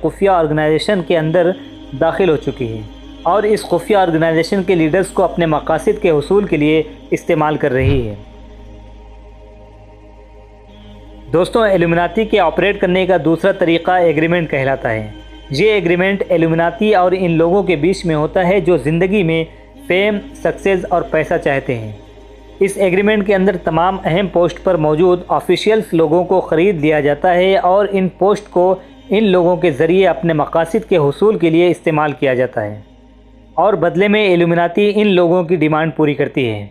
خفیہ آرگنائزیشن کے اندر داخل ہو چکی ہے اور اس خفیہ آرگنائزیشن کے لیڈرز کو اپنے مقاصد کے حصول کے لیے استعمال کر رہی ہے۔ دوستوں، ایلومناتی کے آپریٹ کرنے کا دوسرا طریقہ ایگریمنٹ کہلاتا ہے۔ یہ ایگریمنٹ ایلومناتی اور ان لوگوں کے بیچ میں ہوتا ہے جو زندگی میں فیم، سکسیس اور پیسہ چاہتے ہیں۔ اس ایگریمنٹ کے اندر تمام اہم پوسٹ پر موجود آفیشیلز لوگوں کو خرید لیا جاتا ہے اور ان پوسٹ کو ان لوگوں کے ذریعے اپنے مقاصد کے حصول کے لیے استعمال کیا جاتا ہے اور بدلے میں ایلومناتی ان لوگوں کی ڈیمانڈ پوری کرتی ہے۔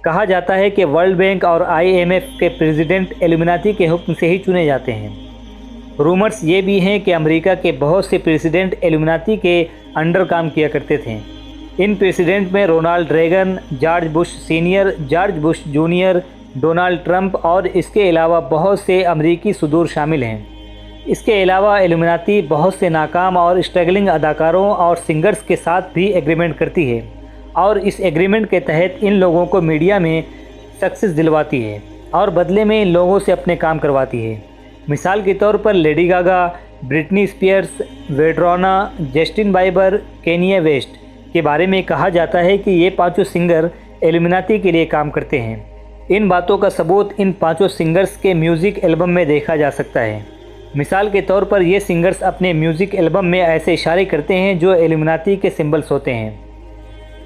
کہا جاتا ہے کہ ورلڈ بینک اور IMF کے پریزیڈنٹ ایلومناتی کے حکم سے ہی چنے جاتے ہیں۔ رومرز یہ بھی ہیں کہ امریکہ کے بہت سے پریزیڈنٹ ایلومناتی کے انڈر کام کیا کرتے تھے۔ ان پریزیڈنٹ میں Ronald Reagan, George Bush senior, George Bush junior, Donald Trump اور اس کے علاوہ بہت سے امریکی صدور شامل ہیں۔ اس کے علاوہ ایلومناتی بہت سے ناکام اور اسٹرگلنگ اداکاروں اور سنگرز کے ساتھ بھی ایگریمنٹ کرتی ہے اور اس ایگریمنٹ کے تحت ان لوگوں کو میڈیا میں سکسیس دلواتی ہے اور بدلے میں ان لوگوں سے اپنے کام کرواتی ہے۔ مثال کے طور پر لیڈی گاگا، برٹنی اسپیئرز، ویڈرونا، جسٹن بائبر، کینیے ویسٹ کے بارے میں کہا جاتا ہے کہ یہ پانچوں سنگر ایلومناتی کے لیے کام کرتے ہیں۔ ان باتوں کا ثبوت ان پانچوں سنگرز کے میوزک البم میں دیکھا جا سکتا ہے۔ مثال کے طور پر یہ سنگرز اپنے میوزک البم میں ایسے اشارے کرتے ہیں جو ایلومناتی کے سمبلز ہوتے ہیں۔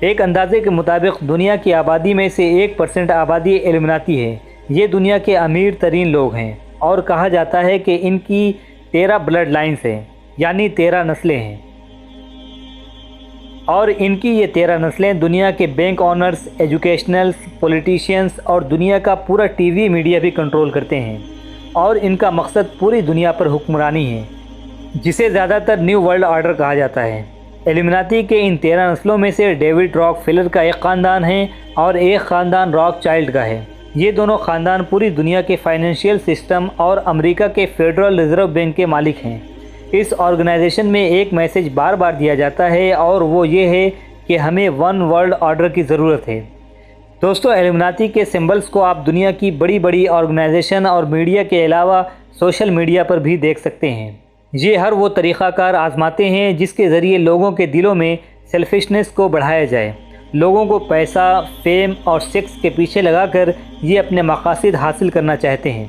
ایک اندازے کے مطابق دنیا کی آبادی میں سے 1% آبادی ایلومناتی ہے۔ یہ دنیا کے امیر ترین لوگ ہیں اور کہا جاتا ہے کہ ان کی 13 بلڈ لائنز ہیں، یعنی 13 نسلیں ہیں، اور ان کی یہ 13 نسلیں دنیا کے بینک آنرز، ایجوکیشنلز، پولیٹیشینز اور دنیا کا پورا ٹی وی میڈیا بھی کنٹرول کرتے ہیں اور ان کا مقصد پوری دنیا پر حکمرانی ہے، جسے زیادہ تر نیو ورلڈ آرڈر کہا جاتا ہے۔ ایلومناتی کے ان 13 نسلوں میں سے ڈیوڈ راک فیلر کا ایک خاندان ہے اور ایک خاندان راک چائلڈ کا ہے۔ یہ دونوں خاندان پوری دنیا کے فائنینشیل سسٹم اور امریکہ کے فیڈرل ریزرو بینک کے مالک ہیں۔ اس آرگنائزیشن میں ایک میسج بار بار دیا جاتا ہے اور وہ یہ ہے کہ ہمیں ون ورلڈ آرڈر کی ضرورت ہے۔ دوستو، ایلومناتی کے سمبلز کو آپ دنیا کی بڑی بڑی آرگنائزیشن اور میڈیا کے علاوہ سوشل میڈیا پر بھی دیکھ سکتے ہیں۔ یہ ہر وہ طریقہ کار آزماتے ہیں جس کے ذریعے لوگوں کے دلوں میں سیلفشنس کو بڑھایا جائے۔ لوگوں کو پیسہ، فیم اور سیکس کے پیچھے لگا کر یہ اپنے مقاصد حاصل کرنا چاہتے ہیں۔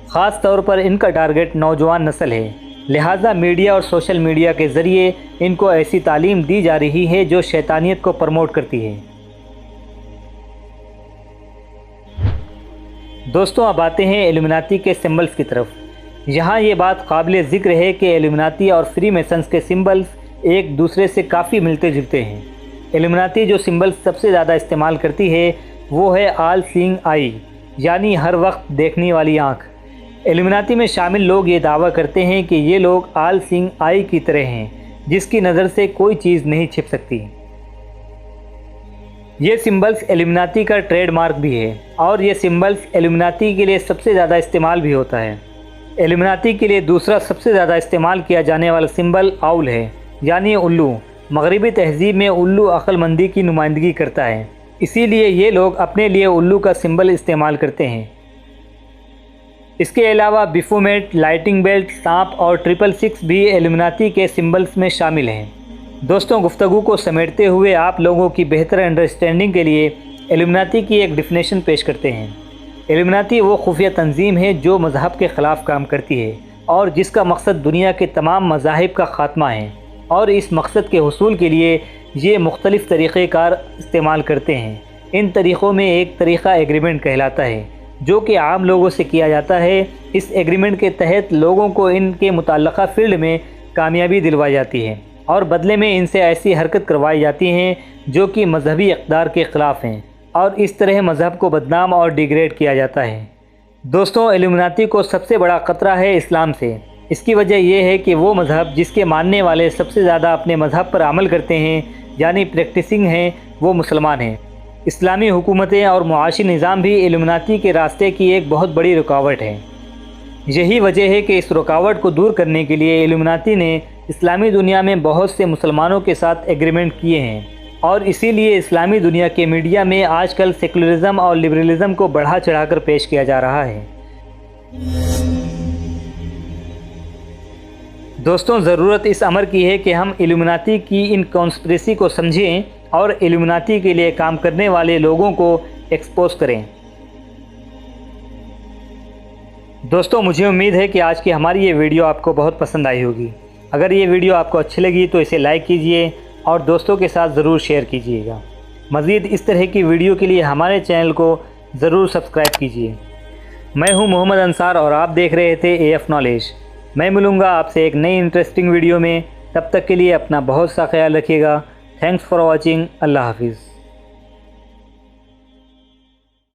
خاص طور پر ان کا ٹارگٹ نوجوان نسل ہے، لہٰذا میڈیا اور سوشل میڈیا کے ذریعے ان کو ایسی تعلیم دی جا رہی ہے جو شیطانیت کو پروموٹ کرتی ہے۔ دوستوں، اب آتے ہیں ایلومناتی کے سمبلز کی طرف۔ یہاں یہ بات قابل ذکر ہے کہ ایلومناتی اور فری میسنز کے سمبلز ایک دوسرے سے کافی ملتے جلتے ہیں۔ ایلومناتی جو سمبل سب سے زیادہ استعمال کرتی ہے وہ ہے آل سینگ آئی، یعنی ہر وقت دیکھنے والی آنکھ۔ ایلومناتی میں شامل لوگ یہ دعویٰ کرتے ہیں کہ یہ لوگ آل سینگ آئی کی طرح ہیں، جس کی نظر سے کوئی چیز نہیں چھپ سکتی۔ یہ سمبلز ایلومناتی کا ٹریڈ مارک بھی ہے اور یہ سمبلز ایلومناتی کے لیے سب سے زیادہ استعمال بھی ہوتا ہے۔ ایلومناتی کے لیے دوسرا سب سے زیادہ استعمال کیا جانے والا سمبل آؤل ہے، یعنی الو۔ مغربی تہذیب میں الو عقل مندی کی نمائندگی کرتا ہے، اسی لیے یہ لوگ اپنے لیے الو کا سمبل استعمال کرتے ہیں۔ اس کے علاوہ بیفومیٹ، لائٹنگ بیلٹ، سانپ اور 666 بھی ایلومناتی کے سمبلز میں شامل ہیں۔ دوستوں، گفتگو کو سمیٹتے ہوئے آپ لوگوں کی بہتر انڈرسٹینڈنگ کے لیے ایلومناتی کی ایک ڈیفینیشن پیش کرتے ہیں۔ ایلومناتی وہ خفیہ تنظیم ہے جو مذہب کے خلاف کام کرتی ہے اور جس کا مقصد دنیا کے تمام مذاہب کا خاتمہ ہے، اور اس مقصد کے حصول کے لیے یہ مختلف طریقہ کار استعمال کرتے ہیں۔ ان طریقوں میں ایک طریقہ ایگریمنٹ کہلاتا ہے جو کہ عام لوگوں سے کیا جاتا ہے۔ اس ایگریمنٹ کے تحت لوگوں کو ان کے متعلقہ فیلڈ میں کامیابی دلوائی جاتی ہے اور بدلے میں ان سے ایسی حرکت کروائی جاتی ہیں جو کہ مذہبی اقدار کے خلاف ہیں، اور اس طرح مذہب کو بدنام اور ڈیگریڈ کیا جاتا ہے۔ دوستوں، ایلومناتی کو سب سے بڑا خطرہ ہے اسلام سے۔ اس کی وجہ یہ ہے کہ وہ مذہب جس کے ماننے والے سب سے زیادہ اپنے مذہب پر عمل کرتے ہیں، یعنی پریکٹسنگ ہیں، وہ مسلمان ہیں۔ اسلامی حکومتیں اور معاشی نظام بھی ایلومناتی کے راستے کی ایک بہت بڑی رکاوٹ ہے۔ یہی وجہ ہے کہ اس رکاوٹ کو دور کرنے کے لیے ایلومناتی نے اسلامی دنیا میں بہت سے مسلمانوں کے ساتھ ایگریمنٹ کیے ہیں، اور اسی لیے اسلامی دنیا کے میڈیا میں آج کل سیکولرزم اور لبرلزم کو بڑھا چڑھا کر پیش کیا جا رہا ہے۔ دوستوں ضرورت اس امر کی ہے کہ ہم ایلومیناتی کی ان کانسپریسی کو سمجھیں اور ایلومیناتی کے لیے کام کرنے والے لوگوں کو ایکسپوز کریں۔ دوستوں مجھے امید ہے کہ آج کی ہماری یہ ویڈیو آپ کو بہت پسند آئی ہوگی۔ اگر یہ ویڈیو آپ کو اچھی لگی تو اسے لائک کیجئے اور دوستوں کے ساتھ ضرور شیئر کیجئے گا۔ مزید اس طرح کی ویڈیو کے لیے ہمارے چینل کو ضرور سبسکرائب کیجئے۔ میں ہوں محمد انصار اور آپ دیکھ رہے تھے اے ایف نالج۔ میں ملوں گا آپ سے ایک نئی انٹرسٹنگ ویڈیو میں، تب تک کے لیے اپنا بہت سا خیال رکھیے گا۔ Thanks for watching. اللہ حافظ۔